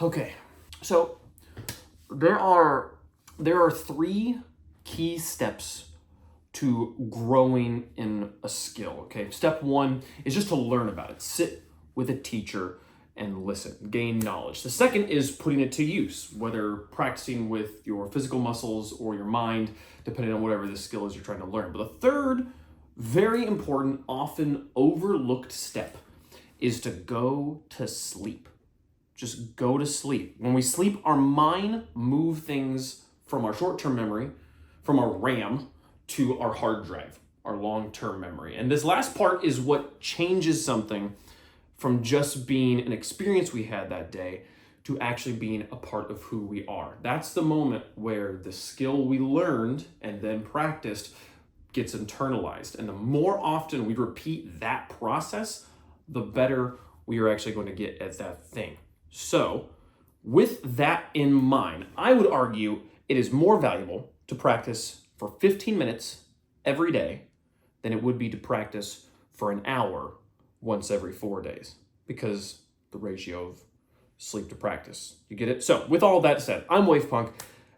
Okay, so there are three key steps to growing in a skill. Okay, step one is just to learn about it. Sit with a teacher and listen, gain knowledge. The second is putting it to use, whether practicing with your physical muscles or your mind, depending on whatever the skill is you're trying to learn. But the third, very important, often overlooked step is to go to sleep. Just go to sleep. When we sleep, our mind moves things from our short-term memory, from our RAM, to our hard drive, our long-term memory. And this last part is what changes something from just being an experience we had that day to actually being a part of who we are. That's the moment where the skill we learned and then practiced gets internalized. And the more often we repeat that process, the better we are actually going to get at that thing. So, with that in mind, I would argue it is more valuable to practice for 15 minutes every day than it would be to practice for an hour once every 4 days, because the ratio of sleep to practice. You get it? So, with all that said, I'm Wave Punk,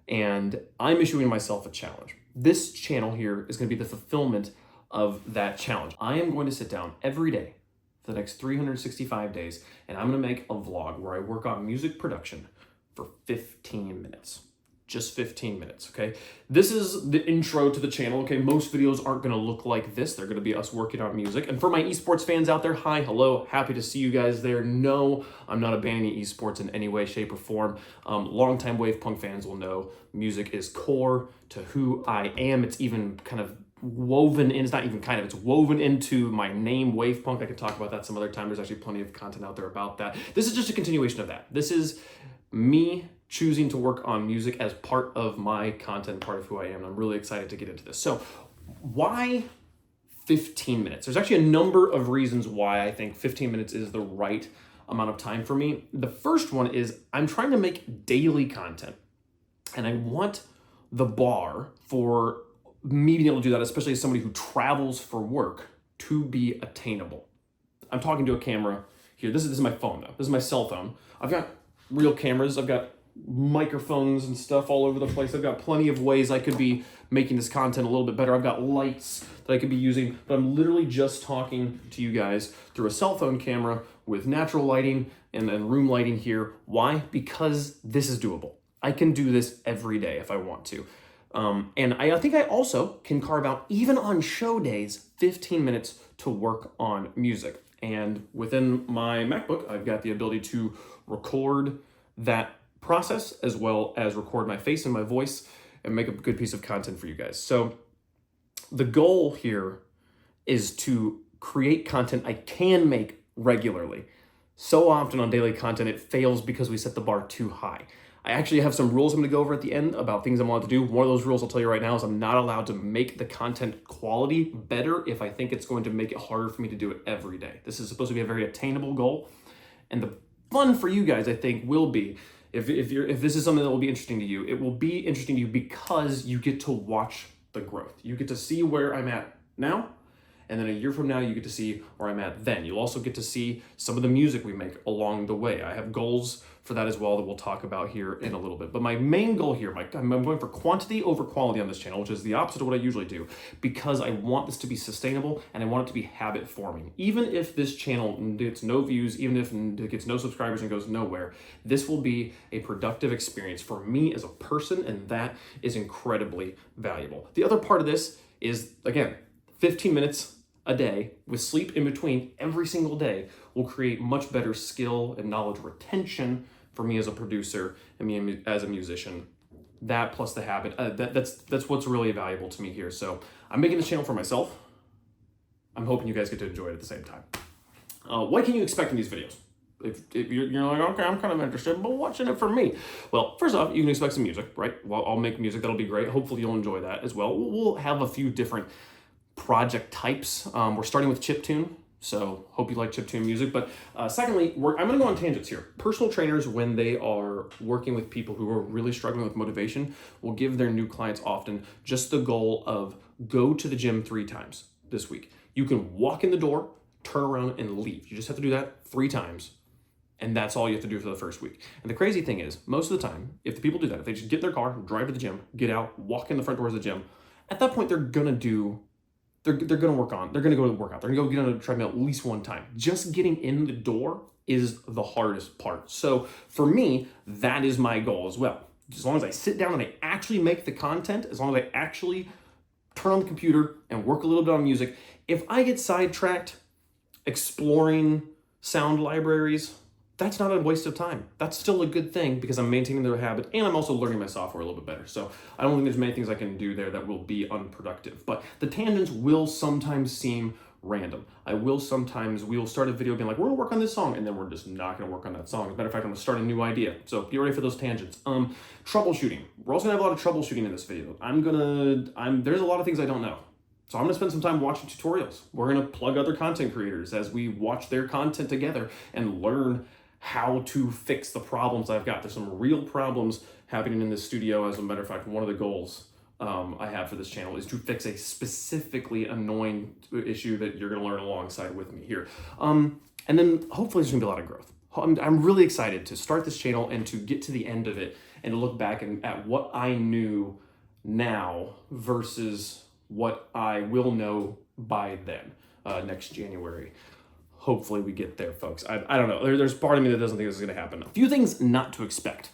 and I'm issuing myself a challenge. This channel here is going to be the fulfillment of that challenge. I am going to sit down every day for the next 365 days, and I'm going to make a vlog where I work on music production for 15 minutes. Just 15 minutes, okay? This is the intro to the channel, okay? Most videos aren't gonna look like this. They're gonna be us working on music. And for my esports fans out there, hi, hello, happy to see you guys there. No, I'm not abandoning esports in any way, shape, or form. Longtime Wave Punk fans will know music is core to who I am. It's even kind of woven in, it's not even kind of, it's woven into my name, Wave Punk. I could talk about that some other time. There's actually plenty of content out there about that. This is just a continuation of that. This is me choosing to work on music as part of my content, part of who I am. And I'm really excited to get into this. So why 15 minutes? There's actually a number of reasons why I think 15 minutes is the right amount of time for me. The first one is I'm trying to make daily content, and I want the bar for me being able to do that, especially as somebody who travels for work, to be attainable. I'm talking to a camera here. This is my phone though. This is my cell phone. I've got real cameras. I've got microphones and stuff all over the place. I've got plenty of ways I could be making this content a little bit better. I've got lights that I could be using, but I'm literally just talking to you guys through a cell phone camera with natural lighting and room lighting here. Why? Because this is doable. I can do this every day if I want to. And I think I also can carve out, even on show days, 15 minutes to work on music. And within my MacBook, I've got the ability to record that process as well as record my face and my voice and make a good piece of content for you guys. So the goal here is to create content I can make regularly. So often on daily content, it fails because we set the bar too high. I actually have some rules I'm going to go over at the end about things I'm allowed to do. One of those rules I'll tell you right now is I'm not allowed to make the content quality better if I think it's going to make it harder for me to do it every day. This is supposed to be a very attainable goal. And the fun for you guys, I think, will be, if this is something that will be interesting to you, it will be interesting to you because you get to watch the growth. You get to see where I'm at now, and then a year from now, you get to see where I'm at then. You'll also get to see some of the music we make along the way. I have goals for that as well that we'll talk about here in a little bit. But my main goal here, I'm going for quantity over quality on this channel, which is the opposite of what I usually do, because I want this to be sustainable and I want it to be habit forming. Even if this channel gets no views, even if it gets no subscribers and goes nowhere, this will be a productive experience for me as a person, and that is incredibly valuable. The other part of this is, again, 15 minutes a day with sleep in between every single day will create much better skill and knowledge retention for me as a producer and me as a musician. That plus the habit, that's what's really valuable to me here. So I'm making this channel for myself. I'm hoping you guys get to enjoy it at the same time. What can you expect in these videos? If you're like, okay, I'm kind of interested, but what's in it for me? Well, first off, you can expect some music, right? Well, I'll make music. That'll be great. Hopefully you'll enjoy that as well. We'll have a few different project types. We're starting with chiptune, so hope you like chiptune music. But secondly, I'm going to go on tangents here. Personal trainers, when they are working with people who are really struggling with motivation, will give their new clients often just the goal of go to the gym 3 times this week. You can walk in the door, turn around, and leave. You just have to do that 3 times. And that's all you have to do for the first week. And the crazy thing is, most of the time, if the people do that, if they just get in their car, drive to the gym, get out, walk in the front doors of the gym, at that point, they're gonna go to the workout. They're gonna go get on a treadmill at least one time. Just getting in the door is the hardest part. So for me, that is my goal as well. As long as I sit down and I actually make the content, as long as I actually turn on the computer and work a little bit on music, if I get sidetracked exploring sound libraries, that's not a waste of time. That's still a good thing because I'm maintaining the habit and I'm also learning my software a little bit better. So I don't think there's many things I can do there that will be unproductive. But the tangents will sometimes seem random. We'll start a video being like, we're gonna work on this song, and then we're just not gonna work on that song. As a matter of fact, I'm gonna start a new idea. So get ready for those tangents. Troubleshooting. We're also gonna have a lot of troubleshooting in this video. There's a lot of things I don't know. So I'm gonna spend some time watching tutorials. We're gonna plug other content creators as we watch their content together and learn how to fix the problems I've got. There's some real problems happening in this studio. As a matter of fact, one of the goals I have for this channel is to fix a specifically annoying issue that you're gonna learn alongside with me here. And then hopefully there's gonna be a lot of growth. I'm really excited to start this channel and to get to the end of it and to look back at what I knew now versus what I will know by then, next January. Hopefully we get there, folks. I don't know. There's part of me that doesn't think this is going to happen. A few things not to expect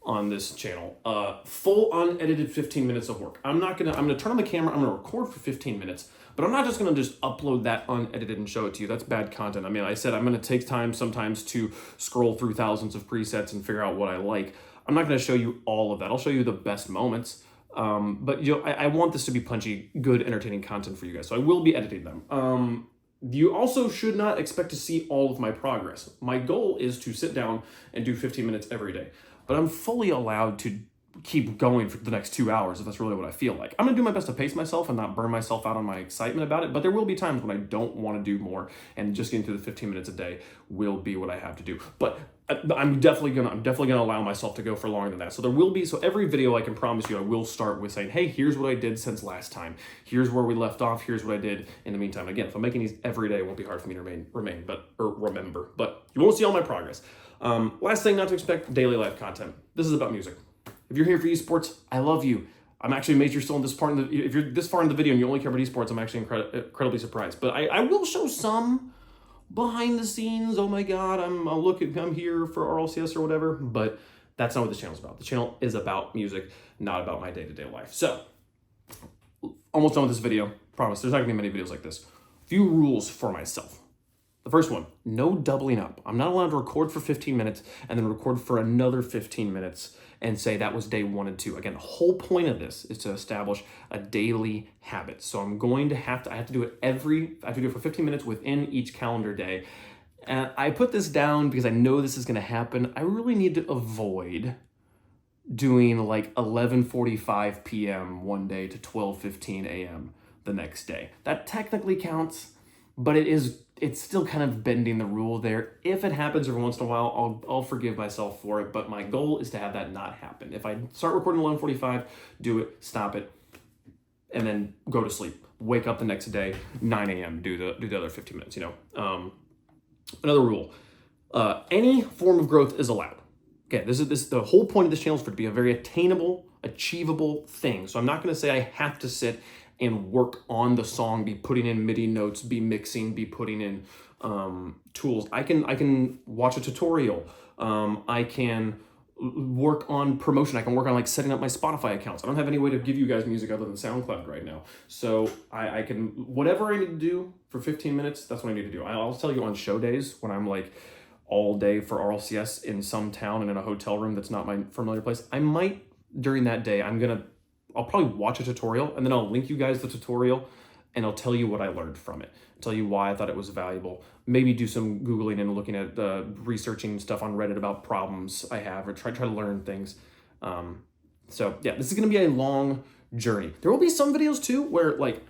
on this channel. Full unedited 15 minutes of work. I'm going to turn on the camera. I'm going to record for 15 minutes, but I'm not just going to just upload that unedited and show it to you. That's bad content. I mean, I said I'm going to take time sometimes to scroll through thousands of presets and figure out what I like. I'm not going to show you all of that. I'll show you the best moments. But I want this to be punchy, good, entertaining content for you guys. So I will be editing them. You also should not expect to see all of my progress. My goal is to sit down and do 15 minutes every day, but I'm fully allowed to keep going for the next 2 hours if that's really what I feel like. I'm gonna do my best to pace myself and not burn myself out on my excitement about it, but there will be times when I don't want to do more, and just getting through the 15 minutes a day will be what I have to do. But I'm definitely gonna allow myself to go for longer than that. So there will be, so every video I can promise you, I will start with saying, hey, here's what I did since last time. Here's where we left off. Here's what I did in the meantime. Again, if I'm making these every day, it won't be hard for me to remember, but you won't see all my progress. Last thing not to expect, daily life content. This is about music. If you're here for esports, I love you. I'm actually amazed you're still in this part. If you're this far in the video and you only care about esports, I'm actually incredibly surprised. But I will show some behind the scenes. Oh my God, I'm here for RLCS or whatever. But that's not what this channel's about. The channel is about music, not about my day-to-day life. So, almost done with this video. Promise, there's not gonna be many videos like this. Few rules for myself. The first one, no doubling up. I'm not allowed to record for 15 minutes and then record for another 15 minutes and say that was day 1 and 2. Again, the whole point of this is to establish a daily habit. So I have to do it for 15 minutes within each calendar day. And I put this down because I know this is gonna happen. I really need to avoid doing like 11:45 p.m. one day to 12:15 a.m. the next day. That technically counts, but it's still kind of bending the rule there. If it happens every once in a while, I'll forgive myself for it, but my goal is to have that not happen. If I start recording 11:45, do it, stop it, and then go to sleep. Wake up the next day, 9 a.m., do the other 15 minutes, Another rule, any form of growth is allowed. Okay, the whole point of this channel is for it to be a very attainable, achievable thing. So I'm not gonna say I have to sit and work on the song, be putting in MIDI notes, be mixing, be putting in tools. I can watch a tutorial. I can work on promotion. I can work on like setting up my Spotify accounts. I don't have any way to give you guys music other than SoundCloud right now. So I can, whatever I need to do for 15 minutes, that's what I need to do. I'll tell you on show days when I'm like all day for RLCS in some town and in a hotel room that's not my familiar place, I might, during that day, I'll probably watch a tutorial and then I'll link you guys the tutorial and I'll tell you what I learned from it. Tell you why I thought it was valuable. Maybe do some Googling and looking at researching stuff on Reddit about problems I have or try to learn things. So yeah, this is gonna be a long journey. There will be some videos too where like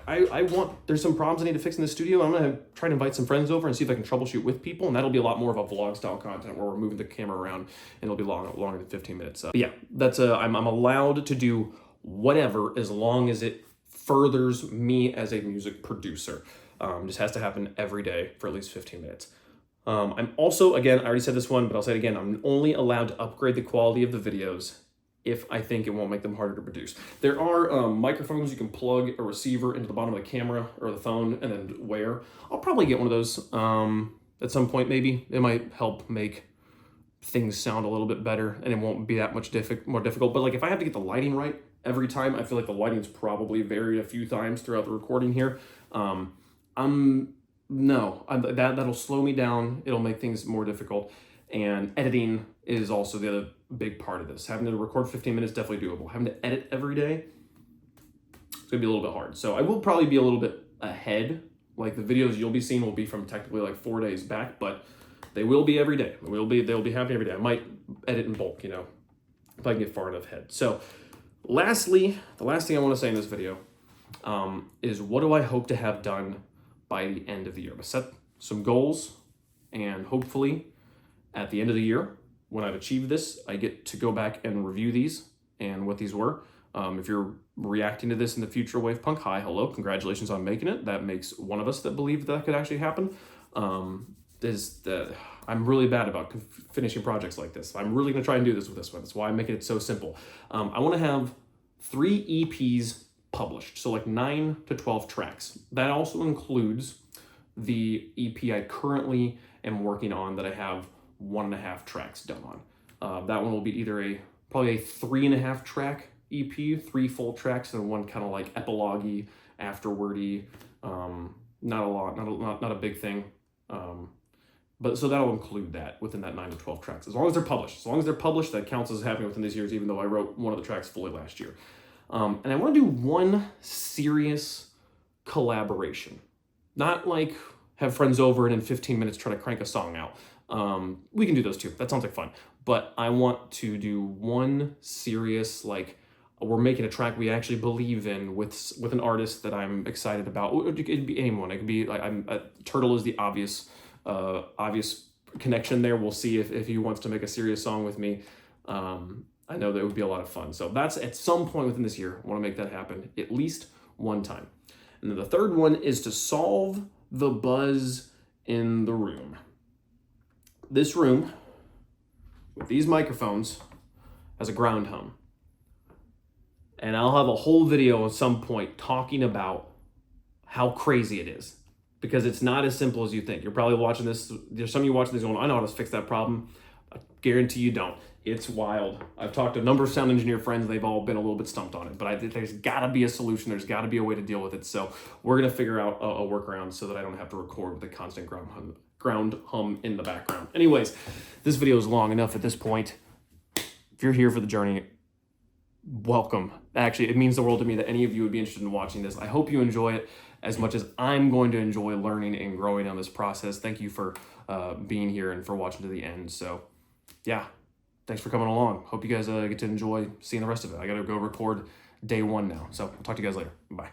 there's some problems I need to fix in the studio. I'm gonna try to invite some friends over and see if I can troubleshoot with people, and that'll be a lot more of a vlog style content where we're moving the camera around and it'll be longer than 15 minutes. But yeah, I'm allowed to do whatever as long as it furthers me as a music producer. Just has to happen every day for at least 15 minutes. I'm also, again, I already said this one, but I'll say it again, I'm only allowed to upgrade the quality of the videos if I think it won't make them harder to produce. There are microphones you can plug a receiver into the bottom of the camera or the phone and then wear. I'll probably get one of those at some point, maybe. It might help make things sound a little bit better and it won't be that much more difficult. But like if I have to get the lighting right every time, I feel like the lighting's probably varied a few times throughout the recording here. That'll slow me down. It'll make things more difficult. And editing is also the other big part of this. Having to record 15 minutes, definitely doable. Having to edit every day, it's gonna be a little bit hard. So I will probably be a little bit ahead. Like the videos you'll be seeing will be from technically like 4 days back, but they will be every day. They'll be happening every day. I might edit in bulk, if I can get far enough ahead. So lastly, the last thing I want to say in this video is what do I hope to have done by the end of the year? I'm gonna set some goals, and hopefully at the end of the year, when I've achieved this, I get to go back and review these and what these were. If you're reacting to this in the future, Wave Punk, hi, hello, congratulations on making it. That makes one of us that believed that could actually happen. I'm really bad about finishing projects like this. I'm really gonna try and do this with this one. That's why I'm making it so simple. I wanna have 3 EPs published, so like 9 to 12 tracks. That also includes the EP I currently am working on that I have 1.5 tracks done on. That one will be either probably a 3.5 track EP, 3 full tracks, and 1 kind of like epilogue-y, afterwordy. Not a big thing. But so that'll include that within that 9 to 12 tracks, as long as they're published. As long as they're published, that counts as happening within these years, even though I wrote one of the tracks fully last year. And I want to do one serious collaboration. Not like have friends over and in 15 minutes try to crank a song out. We can do those too. That sounds like fun. But I want to do one serious, like, we're making a track we actually believe in with an artist that I'm excited about. It could be anyone. It could be like Turtle is the obvious connection there. We'll see if he wants to make a serious song with me. I know that would be a lot of fun. So that's at some point within this year. I want to make that happen at least one time. And then the third one is to solve the buzz in the room. This room with these microphones has a ground hum. And I'll have a whole video at some point talking about how crazy it is, because it's not as simple as you think. You're probably watching this, there's some of you watching this going, I know how to fix that problem. I guarantee you don't. It's wild. I've talked to a number of sound engineer friends. They've all been a little bit stumped on it, but there's gotta be a solution. There's gotta be a way to deal with it. So we're gonna figure out a workaround so that I don't have to record with a constant ground hum in the background. Anyways, this video is long enough at this point. If you're here for the journey, welcome. Actually, it means the world to me that any of you would be interested in watching this. I hope you enjoy it as much as I'm going to enjoy learning and growing on this process. Thank you for being here and for watching to the end. So yeah, thanks for coming along. Hope you guys get to enjoy seeing the rest of it. I gotta go record day 1 now. So I'll talk to you guys later. Bye.